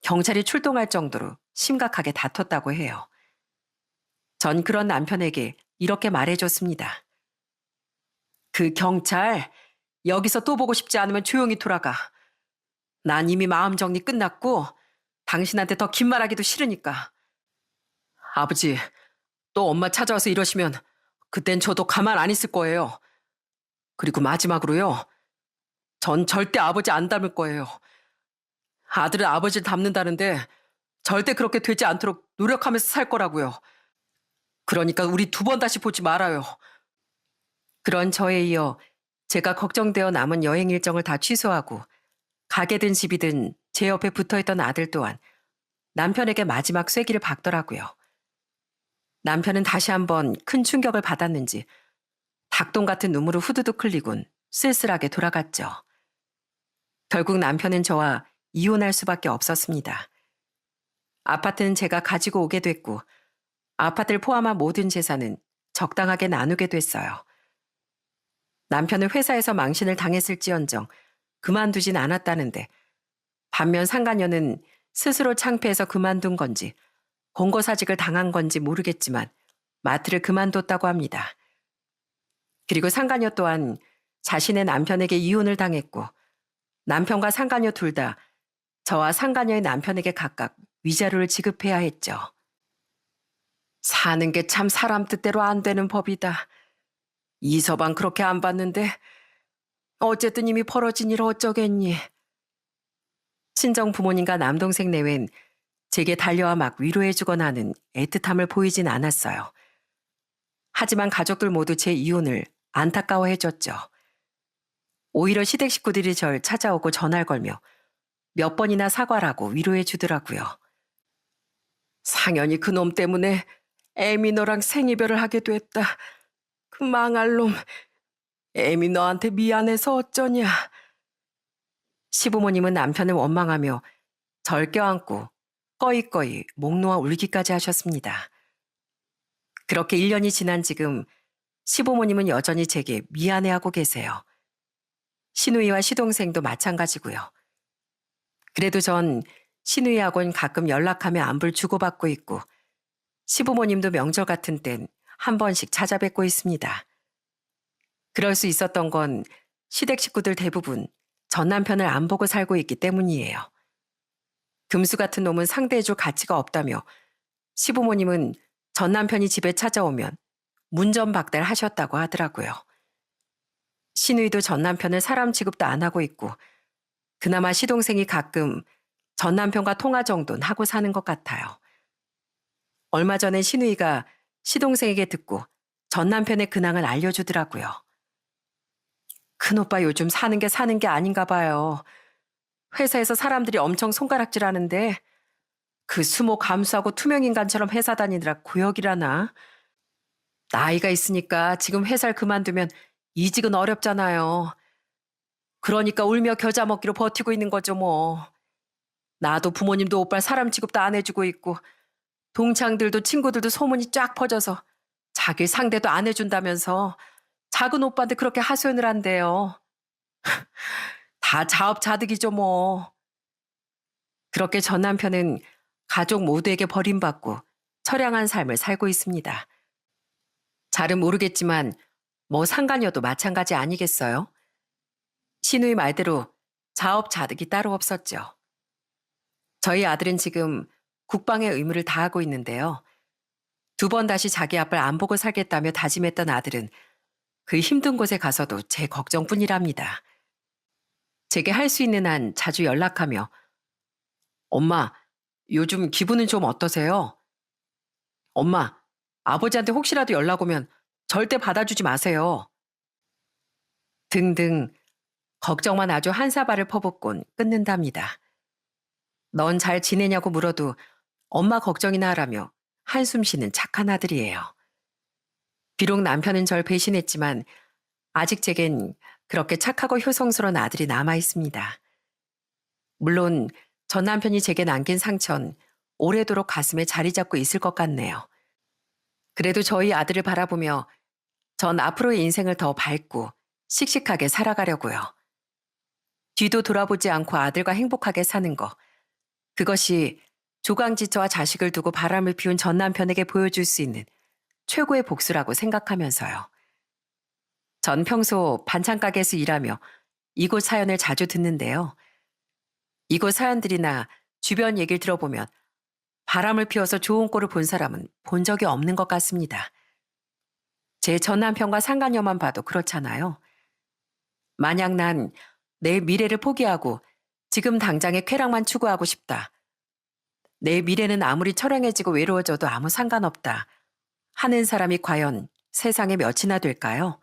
[SPEAKER 1] 경찰이 출동할 정도로 심각하게 다퉜다고 해요. 전 그런 남편에게 이렇게 말해줬습니다. 그 경찰, 여기서 또 보고 싶지 않으면 조용히 돌아가. 난 이미 마음 정리 끝났고 당신한테 더 긴 말하기도 싫으니까. 아버지, 또 엄마 찾아와서 이러시면 그땐 저도 가만 안 있을 거예요. 그리고 마지막으로요. 전 절대 아버지 안 닮을 거예요. 아들은 아버지를 닮는다는데 절대 그렇게 되지 않도록 노력하면서 살 거라고요. 그러니까 우리 두 번 다시 보지 말아요. 그런 저에 이어 제가 걱정되어 남은 여행 일정을 다 취소하고 가게든 집이든 제 옆에 붙어있던 아들 또한 남편에게 마지막 쐐기를 박더라고요. 남편은 다시 한번 큰 충격을 받았는지 닭똥 같은 눈물을 후두둑 흘리곤 쓸쓸하게 돌아갔죠. 결국 남편은 저와 이혼할 수밖에 없었습니다. 아파트는 제가 가지고 오게 됐고 아파트를 포함한 모든 재산은 적당하게 나누게 됐어요. 남편은 회사에서 망신을 당했을지언정 그만두진 않았다는데 반면 상간녀는 스스로 창피해서 그만둔 건지 권고사직을 당한 건지 모르겠지만 마트를 그만뒀다고 합니다. 그리고 상간녀 또한 자신의 남편에게 이혼을 당했고 남편과 상간녀 둘 다 저와 상간녀의 남편에게 각각 위자료를 지급해야 했죠. 사는 게 참 사람 뜻대로 안 되는 법이다. 이서방 그렇게 안 봤는데 어쨌든 이미 벌어진 일 어쩌겠니. 친정 부모님과 남동생 내외는 제게 달려와 막 위로해주거나 하는 애틋함을 보이진 않았어요. 하지만 가족들 모두 제 이혼을 안타까워해줬죠. 오히려 시댁 식구들이 절 찾아오고 전화를 걸며 몇 번이나 사과를 하고 위로해주더라고요. 상연히 그놈 때문에 애미 너랑 생이별을 하게 됐다. 그 망할 놈. 애미 너한테 미안해서 어쩌냐. 시부모님은 남편을 원망하며 절 껴안고 꺼이꺼이 목 놓아 울기까지 하셨습니다. 그렇게 1년이 지난 지금 시부모님은 여전히 제게 미안해하고 계세요. 시누이와 시동생도 마찬가지고요. 그래도 전 시누이하고는 가끔 연락하며 안부를 주고받고 있고 시부모님도 명절 같은 땐 한 번씩 찾아뵙고 있습니다. 그럴 수 있었던 건 시댁 식구들 대부분 전 남편을 안 보고 살고 있기 때문이에요. 금수 같은 놈은 상대해줄 가치가 없다며 시부모님은 전 남편이 집에 찾아오면 문전박대를 하셨다고 하더라고요. 시누이도 전 남편을 사람 취급도 안 하고 있고 그나마 시동생이 가끔 전 남편과 통화 정도는 하고 사는 것 같아요. 얼마 전에 시누이가 시동생에게 듣고 전 남편의 근황을 알려주더라고요. 큰오빠 요즘 사는 게 아닌가 봐요. 회사에서 사람들이 엄청 손가락질하는데 그 수모 감수하고 투명인간처럼 회사 다니느라 고역이라나. 나이가 있으니까 지금 회사를 그만두면 이직은 어렵잖아요. 그러니까 울며 겨자 먹기로 버티고 있는 거죠 뭐. 나도 부모님도 오빠 사람 취급도 안 해주고 있고 동창들도 친구들도 소문이 쫙 퍼져서 자기 상대도 안 해준다면서 작은 오빠한테 그렇게 하소연을 한대요. 다 자업자득이죠 뭐. 그렇게 전 남편은 가족 모두에게 버림받고 처량한 삶을 살고 있습니다. 잘은 모르겠지만 뭐 상관여도 마찬가지 아니겠어요? 시누이 말대로 자업자득이 따로 없었죠. 저희 아들은 지금 국방의 의무를 다하고 있는데요. 2번 다시 자기 아빠를 안 보고 살겠다며 다짐했던 아들은 그 힘든 곳에 가서도 제 걱정뿐이랍니다. 제게 할 수 있는 한 자주 연락하며 엄마, 요즘 기분은 좀 어떠세요? 엄마, 아버지한테 혹시라도 연락 오면 절대 받아주지 마세요. 등등 걱정만 아주 한 사발을 퍼붓곤 끊는답니다. 넌 잘 지내냐고 물어도 엄마 걱정이나 하라며 한숨 쉬는 착한 아들이에요. 비록 남편은 절 배신했지만 아직 제겐 그렇게 착하고 효성스러운 아들이 남아 있습니다. 물론 전 남편이 제게 남긴 상처는 오래도록 가슴에 자리 잡고 있을 것 같네요. 그래도 저희 아들을 바라보며 전 앞으로의 인생을 더 밝고 씩씩하게 살아가려고요. 뒤도 돌아보지 않고 아들과 행복하게 사는 거. 그것이 조강지처와 자식을 두고 바람을 피운 전 남편에게 보여줄 수 있는 최고의 복수라고 생각하면서요. 전 평소 반찬 가게에서 일하며 이곳 사연을 자주 듣는데요. 이곳 사연들이나 주변 얘기를 들어보면 바람을 피워서 좋은 꼴을 본 사람은 본 적이 없는 것 같습니다. 제 전 남편과 상간녀만 봐도 그렇잖아요. 만약 난 내 미래를 포기하고 지금 당장의 쾌락만 추구하고 싶다. 내 미래는 아무리 처량해지고 외로워져도 아무 상관없다. 하는 사람이 과연 세상에 몇이나 될까요?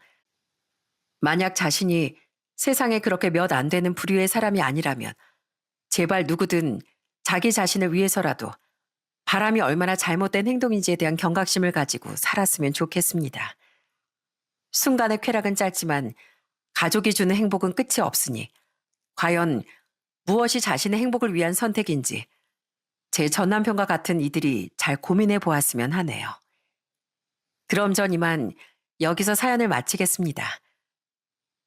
[SPEAKER 1] 만약 자신이 세상에 그렇게 몇 안 되는 부류의 사람이 아니라면 제발 누구든 자기 자신을 위해서라도 바람이 얼마나 잘못된 행동인지에 대한 경각심을 가지고 살았으면 좋겠습니다. 순간의 쾌락은 짧지만 가족이 주는 행복은 끝이 없으니 과연 무엇이 자신의 행복을 위한 선택인지 제 전 남편과 같은 이들이 잘 고민해 보았으면 하네요. 그럼 전 이만 여기서 사연을 마치겠습니다.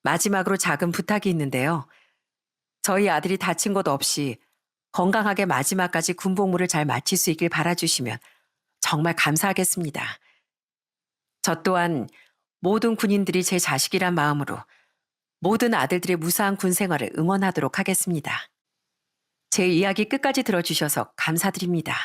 [SPEAKER 1] 마지막으로 작은 부탁이 있는데요. 저희 아들이 다친 것 없이 건강하게 마지막까지 군복무를 잘 마칠 수 있길 바라주시면 정말 감사하겠습니다. 저 또한 모든 군인들이 제 자식이란 마음으로 모든 아들들의 무사한 군 생활을 응원하도록 하겠습니다. 제 이야기 끝까지 들어주셔서 감사드립니다.